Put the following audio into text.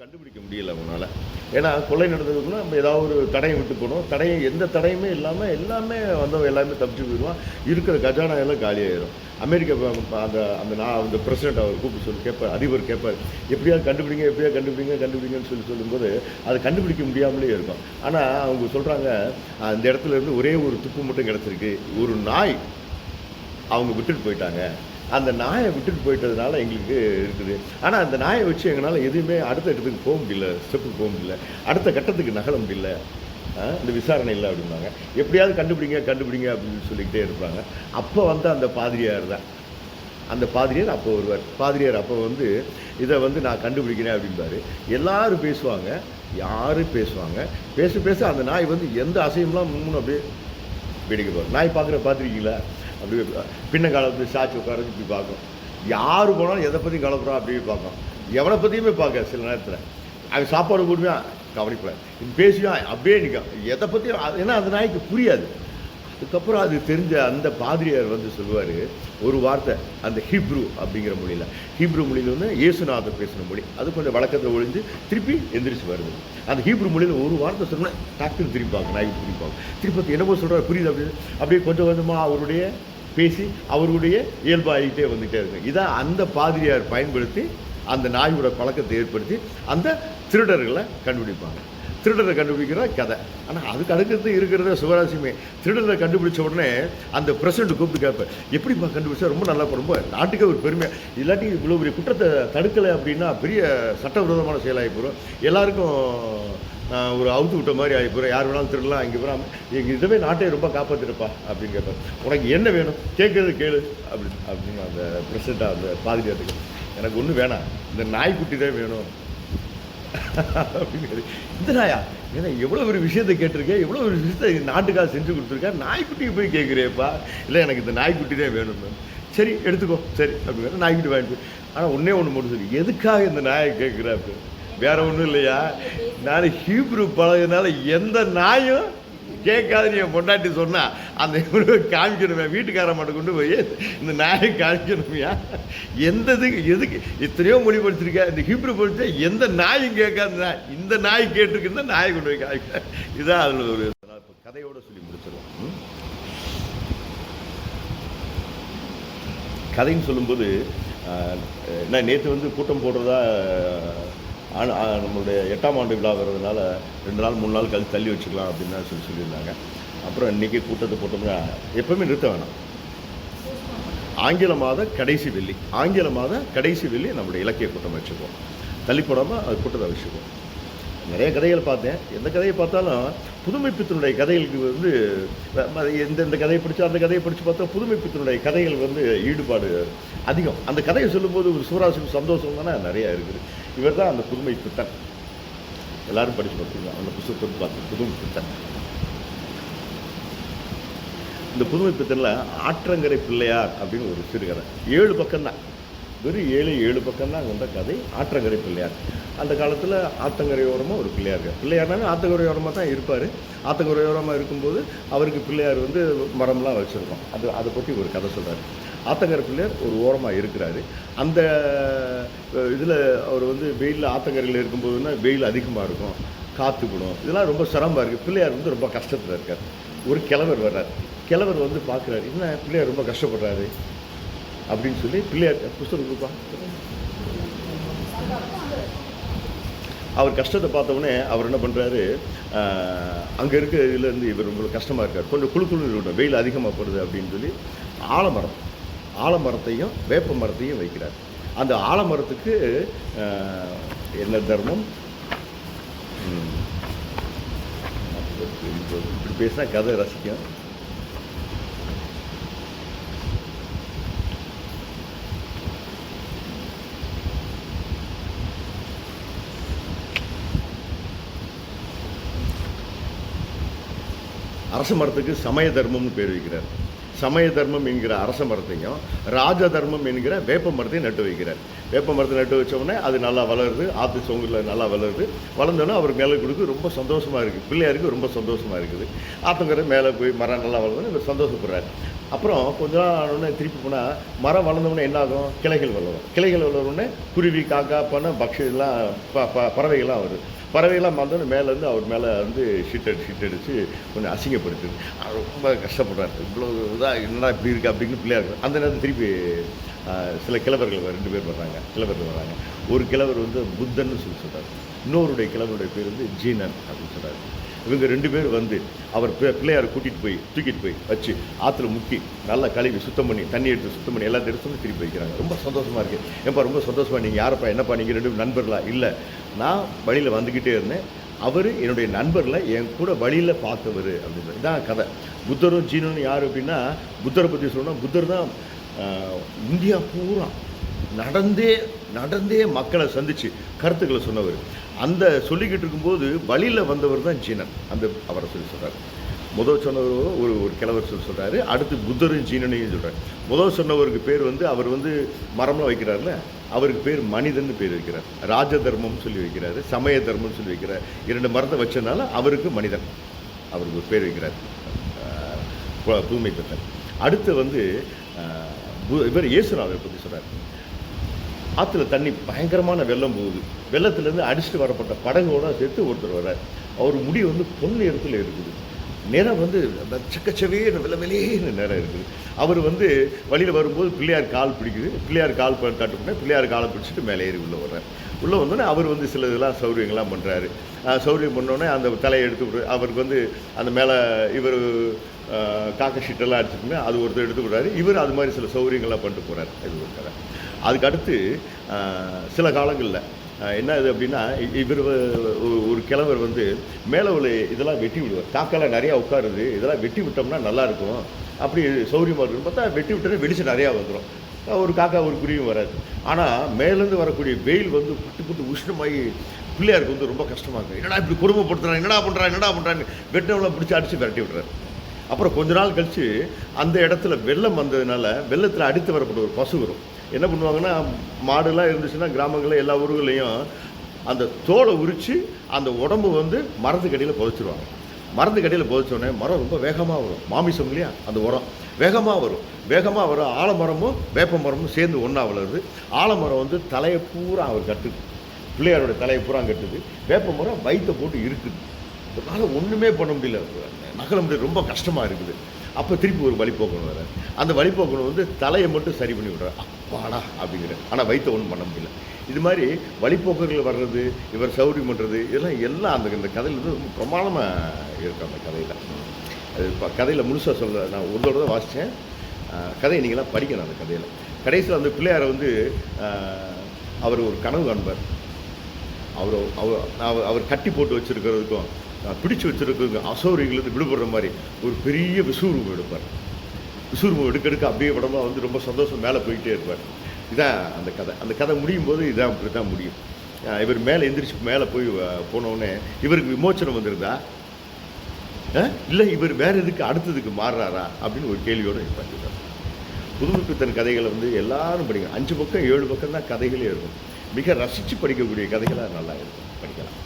கண்டுபிடிக்க முடியல அவங்களால. ஏன்னா கொள்ளை நடந்ததுக்குன்னா நம்ம ஏதாவது ஒரு தடையை விட்டு போகணும். எந்த தடையுமே இல்லாமல் எல்லாமே வந்தவன் எல்லாமே தப்பிச்சு போயிடுவான். இருக்கிற கஜானா எல்லாம் காலியாயிரும். அமெரிக்கா அந்த பிரசிடென்ட் அவர் கூப்பிட்டு சொல்லி கேட்பார், அதிபர் கேட்பார், எப்படியாவது கண்டுபிடிங்கன்னு சொல்லும்போது அதை கண்டுபிடிக்க முடியாமலே இருக்கும். ஆனால் அவங்க சொல்கிறாங்க, அந்த இடத்துல இருந்து ஒரே ஒரு துப்பு மட்டும் கிடச்சிருக்கு. ஒரு நாய் அவங்க விட்டுட்டு போயிட்டாங்க. அந்த நாயை விட்டுட்டு போயிட்டதுனால எங்களுக்கு இருக்குது. ஆனால் அந்த நாயை வச்சு எங்களால் எதுவுமே அடுத்த இடத்துக்கு போக முடியல, ஸ்டெப்புக்கு போக முடியல, அடுத்த கட்டத்துக்கு நகர முடியல, இந்த விசாரணை இல்லை அப்படின்னாங்க. எப்படியாவது கண்டுபிடிங்க அப்படின்னு சொல்லிக்கிட்டே இருப்பாங்க. அப்போ அந்த பாதிரியார் தான், அந்த பாதிரியார் அப்போ வருவார். பாதிரியார் அப்போ இதை நான் கண்டுபிடிக்கிறேன் அப்படின்பாரு. எல்லாரும் பேசுவாங்க, யாரும் பேச அந்த நாய் எந்த அசையும்லாம் முன்னு அப்படியே வேடிக்கை பார்க்கும். நாய் பார்த்துருக்கீங்களா? அப்படி பின்ன காலத்து சாட்சி உட்கார இப்படி பார்க்கும். யார் போனாலும் எதை பற்றியும் கலப்புறோம் அப்படியே பார்க்கும். எவனை பற்றியுமே பார்க்க சில நேரத்தில் அவன் சாப்பாடு போடுவேன் கவனிப்பல, பேசுவான் அப்படியே நிற்கும். எதை பற்றியும் ஏன்னா அந்த நாய்க்கு புரியாது. அதுக்கப்புறம் அது தெரிஞ்ச அந்த பாதிரியார் சொல்லுவார் ஒரு வார்த்தை, அந்த ஹீப்ரு அப்படிங்கிற மொழியில். ஹீப்ரு மொழியில் இயேசுநாதர் பேசின மொழி. அது கொஞ்சம் வழக்கத்தில் ஒழிஞ்சு திருப்பி எந்திரிச்சு வருது. அந்த ஹீப்ரு மொழியில் ஒரு வார்த்தை சொன்னால் டாக்டர் திருப்பாங்க, நாய்க்கு திருப்பாங்க. திருப்பி என்னமோ சொல்கிறார் புரியுது அப்படியே கொஞ்சம் கொஞ்சமாக அவருடைய பேசி அவருடைய இயல்பாகிட்டே வந்துகிட்டே இருக்கு. இதான் அந்த பாதிரியார் பயன்படுத்தி அந்த நாயோட பழக்கத்தை ஏற்படுத்தி அந்த திருடர்களை கண்டுபிடிப்பாங்க. திருடரை கண்டுபிடிக்கிற கதை. ஆனால் அதுக்கு அடுக்கிறது இருக்கிறத சுவராசியமே. திருடரை கண்டுபிடிச்ச உடனே அந்த பிரசிடண்ட் கூப்பிட்டு கேட்பேன், எப்படிப்பா கண்டுபிடிச்சா? ரொம்ப நல்லா, ரொம்ப நாட்டுக்கே ஒரு பெருமை. இல்லாட்டி இவ்வளோ பெரிய குற்றத்தை தடுக்கலை அப்படின்னா பெரிய சட்டவிரோதமான செயலாகி போகிறோம். எல்லாருக்கும் ஒரு அவுத்து விட்ட மாதிரி ஆகி போகிறோம். யார் வேணாலும் திருடலாம், இங்கே வராமல் எங்கள் இதுவே நாட்டை ரொம்ப காப்பாற்றிருப்பா அப்படின்னு கேட்பேன். உனக்கு என்ன வேணும் கேட்குறது கேளு அப்படின்னு அந்த பிரசிடண்ட்டாக அந்த பாதிரியாருக்கு, எனக்கு ஒன்றும் வேணாம், இந்த நாய்க்குட்டி தான் வேணும் அப்படின்னு. இந்த நாயா? ஏன்னா எவ்வளோ ஒரு விஷயத்தை கேட்டிருக்கேன், எவ்வளோ ஒரு விஷயத்தை நாட்டுக்காக செஞ்சு கொடுத்துருக்கேன், நாய்க்குட்டிக்கு போய் கேட்குறேப்பா. இல்லை எனக்கு இந்த நாய்க்குட்டி தான் வேணும்னு. சரி எடுத்துக்கோ, சரி அப்படிங்கிற நாய்க்குட்டி வாங்கிட்டு. ஆனால் ஒன்றே ஒன்று மட்டும் சொல்லி, எதுக்காக இந்த நாயை கேட்குற அப்படி? வேற ஒன்றும் இல்லையா, நான் ஹீப்ரு பழகினால எந்த நாயும் கேட்காது என் பொண்டாட்டி சொன்னால் அந்த காமிக்கணுமே, வீட்டுக்கார மட்டும் கொண்டு போய் இந்த நாயை காமிக்கணுமையா? எதுக்கு எத்தனையோ மொழி படிச்சிருக்கேன், இந்த ஹீப்ரு படித்தா எந்த நாயும் கேட்காது நாய், இந்த நாய் கேட்டிருக்குன்னு நாயை கொண்டு போய் காமிக்க. இதுதான் அதில் ஒரு கதையோடு சொல்லி முடிச்சிருவோம். கதைன்னு சொல்லும்போது நான் நேற்று கூட்டம் போடுறதா நம்மளுடைய 8ஆம் ஆண்டு விழா வர்றதுனால 2 நாள் 3 நாள் கழித்து தள்ளி வச்சுக்கலாம் அப்படின்னு சொல்லியிருந்தாங்க. அப்புறம் இன்றைக்கி கூட்டத்தை போட்டோம்னா எப்போவுமே நிறுத்த வேணாம். ஆங்கில மாத கடைசி வெள்ளி நம்மளுடைய இலக்கிய கூட்டம் வச்சுக்குவோம். தள்ளி போடாமல் அது கூட்டத்தை வச்சுக்குவோம். நிறைய கதைகள் பார்த்தேன். எந்த கதையை பார்த்தாலும் புதுமைப்பித்தனுடைய கதைகளுக்கு எந்தெந்த கதையை படித்தா அந்த கதையை படித்து பார்த்தா புதுமைப்பித்தனுடைய கதைகள் ஈடுபாடு அதிகம். அந்த கதையை சொல்லும்போது ஒரு சிவராசிக்கு சந்தோஷம் தானே நிறையா இருக்குது. இவர் தான் அந்த புதுமைப்பித்தன். எல்லாரும் படித்து பார்த்துருங்க அந்த புத்தகத்தை பார்த்து. புதுமைப்பித்தன், இந்த புதுமைப்பித்தனில் ஆற்றங்கரை பிள்ளையார் அப்படின்னு ஒரு சிறுகதை. 7 பக்கம்தான், வெறும் 7 பக்கம்தான் கொண்ட கதை ஆற்றங்கரை பிள்ளையார். அந்த காலத்தில் ஆற்றங்கரையோரமாக ஒரு பிள்ளையார்னாலும் ஆற்றங்கரையோரமாக தான் இருப்பார். ஆற்றங்கரையோரமாக இருக்கும்போது அவருக்கு பிள்ளையார் மரம்லாம் வச்சுருக்கோம். அதை பற்றி ஒரு கதை சொல்கிறார். ஆற்றங்கரை பிள்ளையார் ஒரு ஓரமாக இருக்கிறாரு. அந்த இதில் அவர் வெயிலில் ஆற்றங்கரையில் இருக்கும்போதுன்னா வெயில் அதிகமாக இருக்கும், காற்று போடும், இதெல்லாம் ரொம்ப சிரமமாக இருக்குது. பிள்ளையார் ரொம்ப கஷ்டத்தில் இருக்கார். ஒரு கிழவர் வர்றார். கிழவர் பார்க்குறாரு, என்ன பிள்ளையார் ரொம்ப கஷ்டப்படுறாரு அப்படின்னு சொல்லி பிள்ளையார் புத்தகம் கொடுப்பா. அவர் கஷ்டத்தை பார்த்தவுடனே அவர் என்ன பண்ணுறாரு, அங்கே இருக்க இதுலேருந்து இவர் ரொம்ப கஷ்டமாக இருக்கார், கொஞ்சம் குழு இருக்கட்டும், வெயில் அதிகமாக போடுது அப்படின்னு சொல்லி ஆலமரத்தையும் வேப்ப மரத்தையும் வைக்கிறார். அந்த ஆலமரத்துக்கு என்ன தர்மம்? இப்படி பேசினா கதை ரசிக்கும். அரச மரத்துக்கு சமய தர்மம்னு பேர் வைக்கிறார். சமய தர்மம் என்கிற அரச மரத்தையும் ராஜ தர்மம் என்கிற வேப்ப மரத்தையும் நட்டு வைக்கிறார். வேப்ப மரத்தை நட்டு வச்சோடனே அது நல்லா வளருது, ஆற்று சோங்கில் நல்லா வளருது. வளர்ந்தோன்னே அவருக்கு மேலே கொடுக்கு ரொம்ப சந்தோஷமாக இருக்குது. பிள்ளையாருக்கு ரொம்ப சந்தோஷமாக இருக்குது. ஆற்றங்கரை மேலே போய் மரம் நல்லா வளர்ந்து இவர் சந்தோஷப்படுறாரு. அப்புறம் கொஞ்ச நாள் ஆனோடனே திருப்பி போனால் மரம் வளர்ந்தோடனே என்ன ஆகும், கிளைகள் வளரும். கிளைகள் வளருன்னே குருவி, காக்கா, பண்ணை, பக்ஷி எல்லாம் பறவைகள்லாம் வருது. பறவைகள்லாம் வந்தோடனே மேலேருந்து அவர் மேலே வந்து ஷீட் அடித்து கொஞ்சம் அசிங்கப்படுத்துது. ரொம்ப கஷ்டப்படுறாரு. இவ்வளோ இதாக என்னடா இப்படி இருக்குது அப்படின்னு பிள்ளையார். அந்த நேரத்தில் திருப்பி சில கிழவர்கள் 2 பேர் வர்றாங்க. கிழவர்கள் வர்றாங்க. ஒரு கிழவர் வந்து புத்தன்னு சொல்லி சொல்கிறார். இன்னொருடைய கிழவருடைய பேர் வந்து ஜீனன் அப்படின்னு சொல்கிறார். இவங்க 2 பேர் வந்து அவர் பிள்ளையாரை தூக்கிட்டு போய் வச்சு ஆற்றுல முக்கி நல்லா கழுவி சுத்தம் பண்ணி தண்ணி எடுத்து சுத்தம் பண்ணி எல்லாத்தையும் எடுத்து திருப்பி வைக்கிறாங்க. ரொம்ப சந்தோஷமாக இருக்குது. ஏப்பா ரொம்ப சந்தோஷமாக, நீங்கள் யாரப்பா, என்னப்பா நீங்கள் 2 நண்பர்களா? இல்லை, நான் வழியில் வந்துக்கிட்டே இருந்தேன், அவர் என்னுடைய நண்பரில் என் கூட வழியில் பார்த்தவர் அப்படின்னு. இதான் கதை. புத்தரும் ஜீனனும் யார் அப்படின்னா, புத்தரை பற்றி சொல்லணும்னா புத்தர் தான் இந்தியா பூரா நடந்தே மக்களை சந்தித்து கருத்துக்களை சொன்னவர். அந்த சொல்லிக்கிட்டு இருக்கும்போது வழியில் வந்தவர் தான் ஜீனன். அவரை சொல்கிறார். முதல் சொன்னவர் ஒரு கிழவர் சொல்கிறாரு. அடுத்து புத்தரும் ஜீனனையும் சொல்கிறார். முதல் சொன்னவருக்கு பேர் வந்து அவர் வந்து மரம்லாம் வைக்கிறார்ல, அவருக்கு பேர் மனிதன் பேர் வைக்கிறார். ராஜ தர்மம்னு சொல்லி வைக்கிறாரு, சமய தர்மம்னு சொல்லி வைக்கிறார். 2 மரத்தை வச்சதுனால அவருக்கு மனிதன், அவருக்கு ஒரு பேர் வைக்கிறார், தூய்மை பெற்றன். அடுத்து வந்து இவர் இயேசுநாதரை பற்றி சொல்கிறார். ஆற்றுல தண்ணி பயங்கரமான வெள்ளம் போகுது. வெள்ளத்துலேருந்து அடிச்சுட்டு வரப்பட்ட படகோட சேர்த்து ஒருத்தர் வர்றார். அவர் முடி வந்து பொன் நிறத்தில் இருக்குது. நிறம் வந்து சக்கச்சவேன்னு வெள்ளை நிறம் இருக்குது. அவர் வந்து வழியில் வரும்போது பிள்ளையார் கால் பிடிக்குது. பிள்ளையார் கால் தட்டுப்புனா பிள்ளையார் காலை பிடிச்சிட்டு மேலே ஏறி உள்ளே வர்றார். உள்ளே வந்தோடனே அவர் வந்து சில இதெல்லாம் சௌகரியங்கள்லாம் பண்ணுறாரு. சௌகரியம் பண்ணோடனே அந்த தலையை எடுத்து அவருக்கு வந்து அந்த மேலே இவர் காக்க ஷீட்டெல்லாம் அடிச்சுட்டுனா அது ஒருத்தர் எடுத்து விடுறாரு. இவர் அது மாதிரி சில சௌகரியங்கள்லாம் பண்ணிட்டு போகிறார். இது ஒரு கதை. அதுக்கடுத்து சில காலங்களில் என்ன இது அப்படின்னா, இவர் ஒரு கிழவர் வந்து மேலே உள்ள இதெல்லாம் வெட்டி விடுவார். காக்கெல்லாம் நிறையா உட்காருது, இதெல்லாம் வெட்டி விட்டோம்னா நல்லாயிருக்கும், அப்படி சௌகரியமாக இருக்குன்னு பார்த்தா வெட்டி விட்டோன்னே வெடிச்சு நிறையா வந்துடும். ஒரு காக்கா ஒரு குருவியும் வராது. ஆனால் மேலேருந்து வரக்கூடிய வெயில் வந்து புட்டு உஷ்ணமாகி பிள்ளையாருக்கு வந்து ரொம்ப கஷ்டமாக இருக்குது. என்னடா இப்படி குடும்பப்படுத்துறாங்க, என்னடா பண்ணுறான்னு வெட்டினவெல்லாம் பிடிச்சி அடித்து விரட்டி விடுறாரு. அப்புறம் கொஞ்ச நாள் கழித்து அந்த இடத்துல வெள்ளம் வந்ததுனால வெள்ளத்தில் அடித்து வரப்பட்ட ஒரு பசு வரும். என்ன பண்ணுவாங்கன்னா, மாடுலாம் இருந்துச்சுன்னா கிராமங்களில் எல்லா ஊர்களையும் அந்த தோலை உரித்து அந்த உடம்பு வந்து மரத்துக்கடியில் புதைச்சிருவாங்க. மரத்துக்கடியில் புதைச்சோடனே மரம் ரொம்ப வேகமாக வரும். மாமிசம் இல்லையா, அந்த உரம் வேகமாக வரும். ஆலமரமும் வேப்ப மரமும் சேர்ந்து ஒன்றா வளருது. ஆலமரம் வந்து தலையை பூரா அவர் கட்டுது, பிள்ளையாரோட தலையை பூரா கட்டுது. வேப்ப மரம் வயிற்றை போட்டு இருக்குது. அதனால் ஒன்றுமே பண்ண முடியல, நகல முடியல, ரொம்ப கஷ்டமாக இருக்குது. அப்போ திருப்பி ஒரு வழிபோக்கணும் வர. அந்த வழிபோக்கணும் வந்து தலையை மட்டும் சரி பண்ணி விட்றாரு. அப்பாடா அப்படிங்கிற. ஆனால் வயிற்றை ஒன்றும் பண்ண முடியல. இது மாதிரி வழிபோக்கர்கள் வர்றது, இவர் சௌகரியம் பண்ணுறது, எல்லாம் இந்த கதையில் வந்து ரொம்ப பிரமாணமாக இருக்குது. அந்த கதையில் அது கதையில் முழுசாக சொல்ல நான் ஒரு தடவை வாசித்தேன். கதையை நீங்களாம் படிக்கணும். அந்த கதையில் கடைசியில் அந்த பிள்ளையாரை வந்து அவர் ஒரு கனவு காண்பார். அவர் கட்டி போட்டு வச்சுருக்கிறதுக்கும் பிடிச்சி வச்சுருக்க அசௌகரியங்களுக்கு விடுபடுற மாதிரி ஒரு பெரிய விசுவரூபம் எடுப்பார். விசுவரூபம் எடுக்க அப்படியே உடம்பா வந்து ரொம்ப சந்தோஷம் மேலே போய்கிட்டே இருப்பார். இதான் அந்த கதை. அந்த கதை முடியும் போது இதான் இப்படி தான் முடியும். இவர் மேலே எந்திரிச்சு மேலே போனவுடனே இவருக்கு விமோச்சனம் வந்துருந்தா இல்லை இவர் வேறு எதுக்கு அடுத்ததுக்கு மாறுறாரா அப்படின்னு ஒரு கேள்வியோடு இருப்பார். புதுமைப்பித்தன் கதைகளை வந்து எல்லாரும் படிக்கணும். 5 பக்கம் 7 பக்கம் தான் கதைகளே இருக்கும். மிக ரசித்து படிக்கக்கூடிய கதைகளாக நல்லா இருக்கும், படிக்கலாம்.